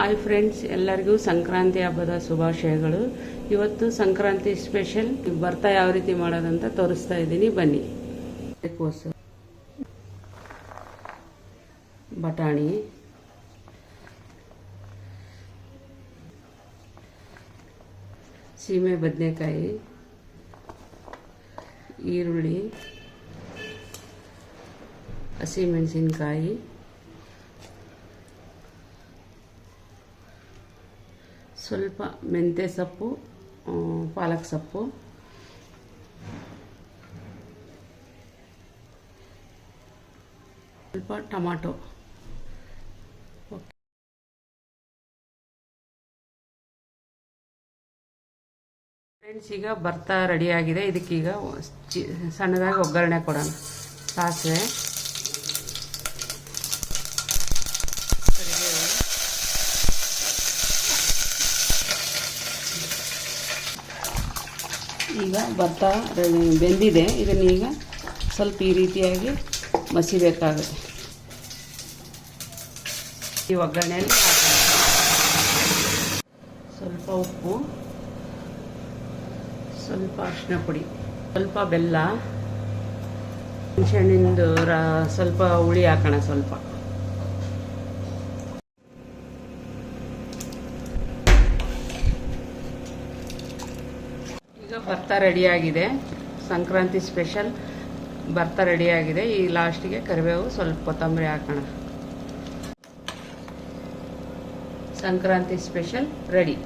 Hi friends, ಎಲ್ಲರಿಗೂ ಸಂಕ್ರಾಂತಿ ಹಬ್ಬದ ಶುಭಾಶಯಗಳು. ಇವತ್ತು ಸಂಕ್ರಾಂತಿ ಸ್ಪೆಷಲ್ ಭರ್ತಾ ಯಾವ ರೀತಿ ಮಾಡೋದಂತ ತೋರಿಸ್ತಾ ಇದ್ದೀನಿ, ಬನ್ನಿ. ಕೋಸು, ಬಟಾಣಿ, ಸೀಮೆ ಬದನೆಕಾಯಿ, ಈರುಳ್ಳಿ, ಹಸಿಮೆಣಸಿನಕಾಯಿ, ಸ್ವಲ್ಪ ಮೆಂತ್ಯ ಸೊಪ್ಪು, ಪಾಲಕ್ ಸೊಪ್ಪು, ಸ್ವಲ್ಪ ಟೊಮಾಟೊ. ಫ್ರೆಂಡ್ಸ್, ಈಗ ಭರ್ತಾ ರೆಡಿಯಾಗಿದೆ. ಇದಕ್ಕೀಗ ಸಣ್ಣದಾಗಿ ಒಗ್ಗರಣೆ ಕೊಡೋಣ. ಸಾಸಿವೆ, ಈಗ ಭರ್ತಾ ಬೆಂದಿದೆ. ಇದನ್ನೀಗ ಸ್ವಲ್ಪ ಈ ರೀತಿಯಾಗಿ ಮಸಿಬೇಕಾಗುತ್ತೆ. ಈ ಒಗ್ಗರಣೆಯಲ್ಲಿ ಸ್ವಲ್ಪ ಉಪ್ಪು, ಸ್ವಲ್ಪ ಅರಿಶಿನ ಪುಡಿ, ಸ್ವಲ್ಪ ಬೆಲ್ಲ, ಹುಣಸೆಹಣ್ಣಿಂದು ಸ್ವಲ್ಪ ಹುಳಿ ಹಾಕೋಣ. ಸ್ವಲ್ಪ ಈಗ ಭರ್ತಾ ರೆಡಿಯಾಗಿದೆ. ಸಂಕ್ರಾಂತಿ ಸ್ಪೆಷಲ್ ಭರ್ತಾ ರೆಡಿಯಾಗಿದೆ. ಈ ಲಾಸ್ಟಿಗೆ ಕರಿಬೇವು, ಸ್ವಲ್ಪ ಕೊತ್ತಂಬರಿ ಹಾಕೋಣ. Sankranti special ready.